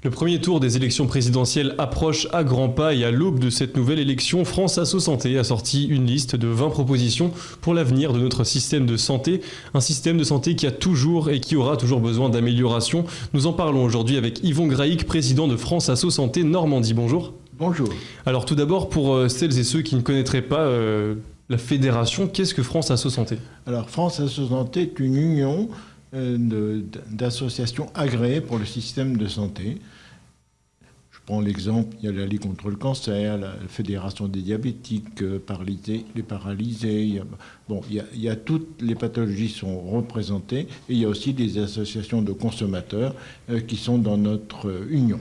Le premier tour des élections présidentielles approche à grands pas et à l'aube de cette nouvelle élection, France Asso Santé a sorti une liste de 20 propositions pour l'avenir de notre système de santé. Un système de santé qui a toujours et qui aura toujours besoin d'amélioration. Nous en parlons aujourd'hui avec Yvon Graïc, président de France Asso Santé Normandie. Bonjour. Bonjour. Alors tout d'abord, pour celles et ceux qui ne connaîtraient pas la fédération, qu'est-ce que France Asso Santé ? Alors France Asso Santé est une union d'associations agréées pour le système de santé. Je prends l'exemple, il y a la Ligue contre le cancer, la Fédération des diabétiques, les paralysés. Il y a toutes les pathologies sont représentées et il y a aussi des associations de consommateurs qui sont dans notre union.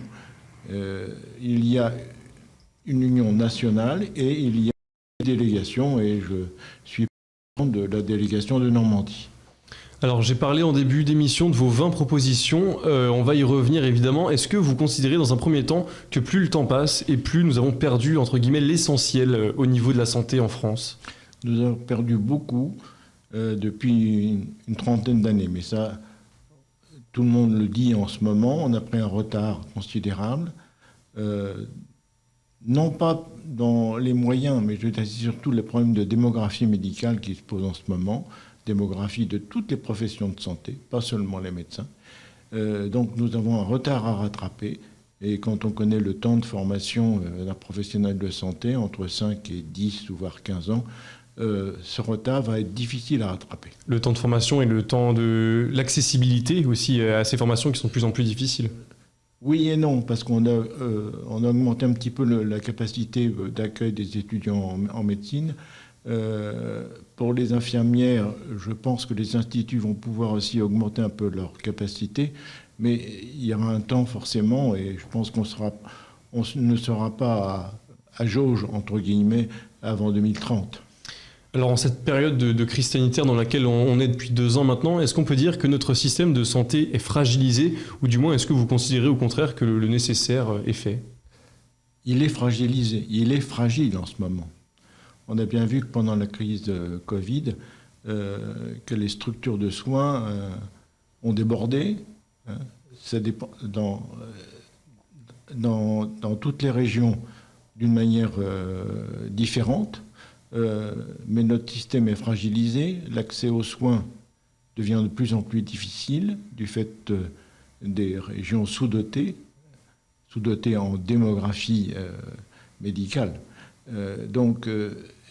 Il y a une union nationale et il y a une délégation et je suis président de la délégation de Normandie. Alors j'ai parlé en début d'émission de vos 20 propositions, on va y revenir évidemment. Est-ce que vous considérez dans un premier temps que plus le temps passe et plus nous avons perdu entre guillemets l'essentiel au niveau de la santé en France ? Nous avons perdu beaucoup depuis une trentaine d'années, mais ça, tout le monde le dit en ce moment, on a pris un retard considérable, non pas dans les moyens, mais je veux dire surtout les problèmes de démographie médicale qui se posent en ce moment, démographie de toutes les professions de santé, pas seulement les médecins. Donc nous avons un retard à rattraper. Et quand on connaît le temps de formation d'un professionnel de santé, entre 5 et 10 ou voire 15 ans, ce retard va être difficile à rattraper. Le temps de formation et le temps de l'accessibilité aussi à ces formations qui sont de plus en plus difficiles. Oui et non, parce qu'on a augmenté un petit peu la capacité d'accueil des étudiants en médecine. Pour les infirmières, je pense que les instituts vont pouvoir aussi augmenter un peu leur capacité, mais il y aura un temps forcément, et je pense qu'on ne sera pas à jauge, entre guillemets, avant 2030. Alors en cette période de crise sanitaire dans laquelle on est depuis 2 ans maintenant, est-ce qu'on peut dire que notre système de santé est fragilisé, ou du moins est-ce que vous considérez au contraire que le nécessaire est fait ? Il est fragilisé, il est fragile en ce moment. On a bien vu que pendant la crise de Covid, que les structures de soins ont débordé. Ça dépend dans toutes les régions d'une manière différente. Mais notre système est fragilisé. L'accès aux soins devient de plus en plus difficile du fait des régions sous-dotées en démographie médicale. Donc,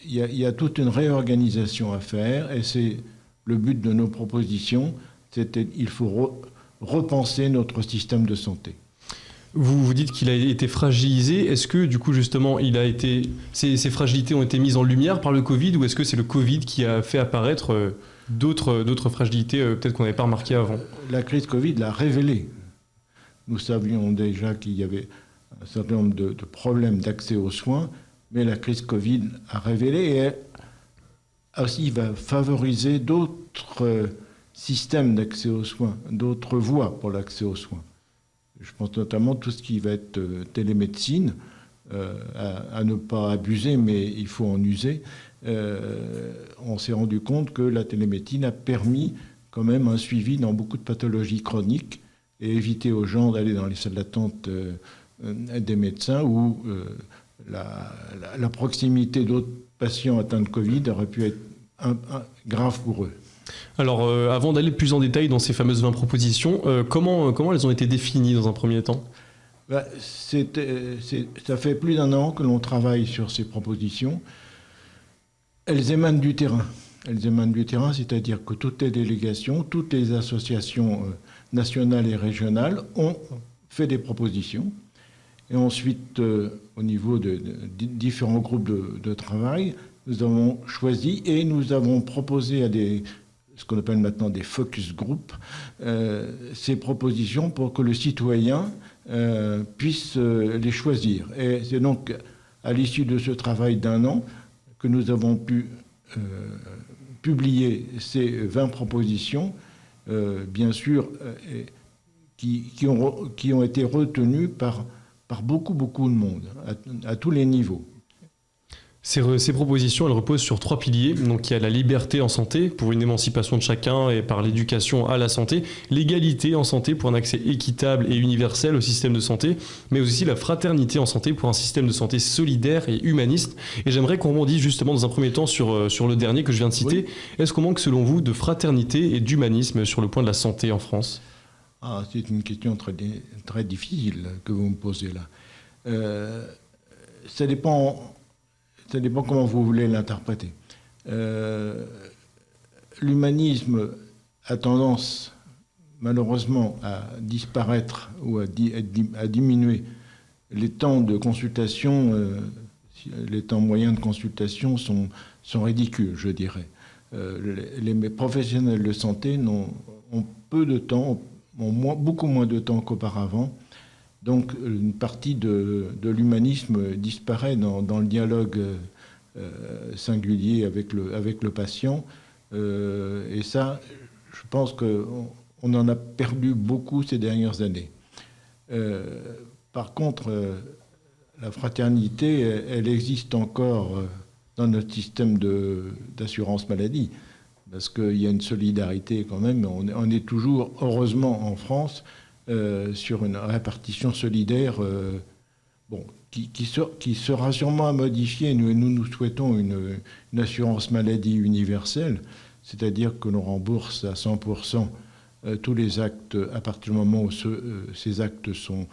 il y a toute une réorganisation à faire et c'est le but de nos propositions. Il faut repenser notre système de santé. Vous dites qu'il a été fragilisé. Est-ce que, du coup, justement, ces fragilités ont été mises en lumière par le Covid ou est-ce que c'est le Covid qui a fait apparaître d'autres fragilités peut-être qu'on n'avait pas remarquées avant ? La crise Covid l'a révélé. Nous savions déjà qu'il y avait un certain nombre de problèmes d'accès aux soins, mais la crise Covid a révélé et aussi va favoriser d'autres systèmes d'accès aux soins, d'autres voies pour l'accès aux soins. Je pense notamment à tout ce qui va être télémédecine, à ne pas abuser, mais il faut en user. On s'est rendu compte que la télémédecine a permis quand même un suivi dans beaucoup de pathologies chroniques et éviter aux gens d'aller dans les salles d'attente des médecins où la proximité d'autres patients atteints de Covid aurait pu être grave pour eux. Alors, avant d'aller plus en détail dans ces fameuses 20 propositions, comment elles ont été définies dans un premier temps ? Ça fait plus d'1 an que l'on travaille sur ces propositions. Elles émanent du terrain. C'est-à-dire que toutes les délégations, toutes les associations nationales et régionales ont fait des propositions. Et ensuite, au niveau de différents groupes de travail, nous avons choisi et nous avons proposé à ce qu'on appelle maintenant des focus groups, ces propositions pour que le citoyen puisse les choisir. Et c'est donc à l'issue de ce travail d'1 an que nous avons pu publier ces 20 propositions, bien sûr, qui ont été retenues par beaucoup de monde, à tous les niveaux. Ces propositions, elles reposent sur 3 piliers. Donc, il y a la liberté en santé pour une émancipation de chacun et par l'éducation à la santé, l'égalité en santé pour un accès équitable et universel au système de santé, mais aussi la fraternité en santé pour un système de santé solidaire et humaniste. Et j'aimerais qu'on rebondisse justement dans un premier temps sur le dernier que je viens de citer. Oui. Est-ce qu'on manque selon vous de fraternité et d'humanisme sur le point de la santé en France ? C'est une question très difficile que vous me posez là. Ça dépend comment vous voulez l'interpréter. L'humanisme a tendance, malheureusement, à disparaître ou à diminuer. Les temps de consultation, les temps moyens de consultation sont ridicules, je dirais. Les professionnels de santé ont peu de temps, ont beaucoup moins de temps qu'auparavant. Donc une partie de l'humanisme disparaît dans le dialogue singulier avec le patient. Et ça, je pense qu'on en a perdu beaucoup ces dernières années. Par contre, la fraternité, elle existe encore dans notre système d'assurance maladie, parce qu'il y a une solidarité quand même. On est toujours, heureusement en France, sur une répartition solidaire qui sera sûrement à modifier. Nous souhaitons une assurance maladie universelle, c'est-à-dire que l'on rembourse à 100% tous les actes à partir du moment où ces actes sont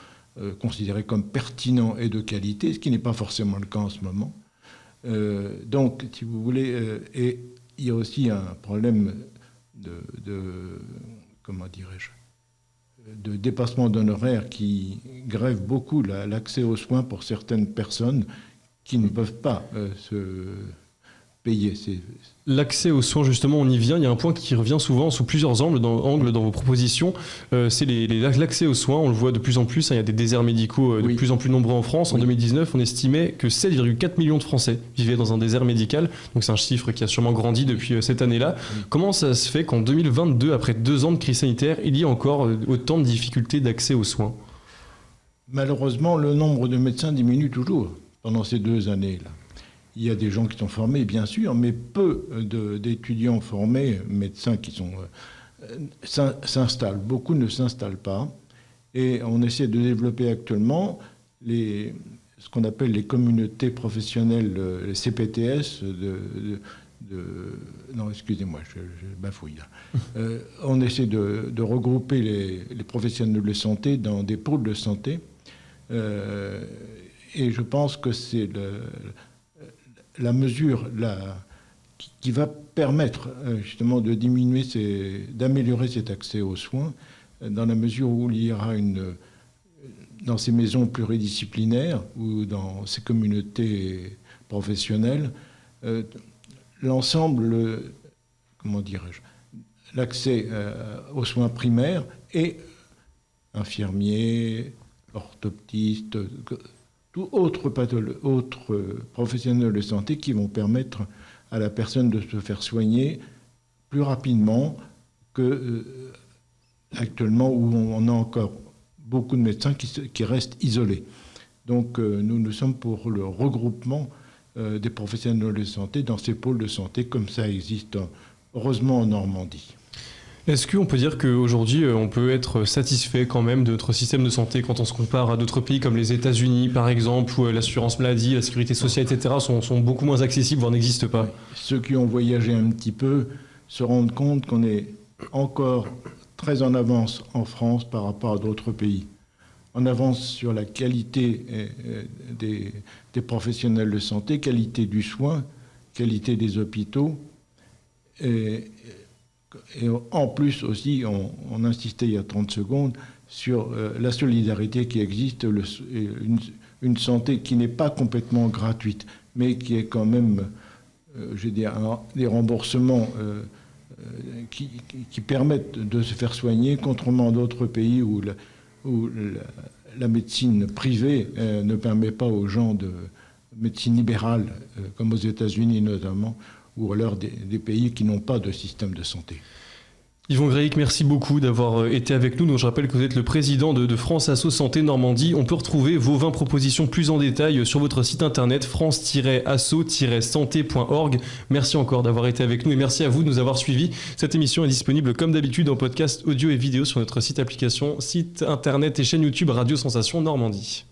considérés comme pertinents et de qualité, ce qui n'est pas forcément le cas en ce moment. Donc, si vous voulez, et il y a aussi un problème comment dirais-je, de dépassement d'honoraires qui grève beaucoup l'accès aux soins pour certaines personnes qui ne peuvent pas se payer. L'accès aux soins, justement, on y vient. Il y a un point qui revient souvent sous plusieurs angles dans vos propositions. C'est l'accès aux soins. On le voit de plus en plus. Il y a des déserts médicaux de plus en plus nombreux en France. En 2019, on estimait que 7,4 millions de Français vivaient dans un désert médical. Donc c'est un chiffre qui a sûrement grandi depuis cette année-là. Comment ça se fait qu'en 2022, après 2 ans de crise sanitaire, il y a encore autant de difficultés d'accès aux soins ? Malheureusement, le nombre de médecins diminue toujours pendant ces 2 années-là. Il y a des gens qui sont formés, bien sûr, mais peu d'étudiants formés, médecins qui s'installent. Beaucoup ne s'installent pas. Et on essaie de développer actuellement ce qu'on appelle les communautés professionnelles, les CPTS, non, excusez-moi, je bafouille. On essaie de regrouper les professionnels de santé dans des pôles de santé. Et je pense que c'est la mesure qui va permettre justement de d'améliorer cet accès aux soins, dans la mesure où il y aura dans ces maisons pluridisciplinaires ou dans ces communautés professionnelles, l'ensemble, comment dirais-je, l'accès aux soins primaires et infirmiers, orthoptistes, autres professionnels de santé qui vont permettre à la personne de se faire soigner plus rapidement que actuellement où on a encore beaucoup de médecins qui restent isolés. Donc nous sommes pour le regroupement des professionnels de santé dans ces pôles de santé comme ça existe heureusement en Normandie. Est-ce qu'on peut dire qu'aujourd'hui, on peut être satisfait quand même de notre système de santé quand on se compare à d'autres pays comme les États-Unis, par exemple, où l'assurance maladie, la sécurité sociale, etc. sont beaucoup moins accessibles, voire n'existent pas ? Ceux qui ont voyagé un petit peu se rendent compte qu'on est encore très en avance en France par rapport à d'autres pays. En avance sur la qualité des professionnels de santé, qualité du soin, qualité des hôpitaux. Et en plus aussi, on insistait il y a 30 secondes sur la solidarité qui existe, une santé qui n'est pas complètement gratuite, mais qui est quand même, des remboursements qui permettent de se faire soigner, contrairement à d'autres pays où la médecine privée ne permet pas aux gens de médecine libérale, comme aux États-Unis notamment, ou alors des pays qui n'ont pas de système de santé. Yvon Greic, merci beaucoup d'avoir été avec nous. Donc, je rappelle que vous êtes le président de France Asso Santé Normandie. On peut retrouver vos 20 propositions plus en détail sur votre site internet france-asso-santé.org. Merci encore d'avoir été avec nous et merci à vous de nous avoir suivis. Cette émission est disponible comme d'habitude en podcast audio et vidéo sur notre site internet et chaîne YouTube Radio Sensation Normandie.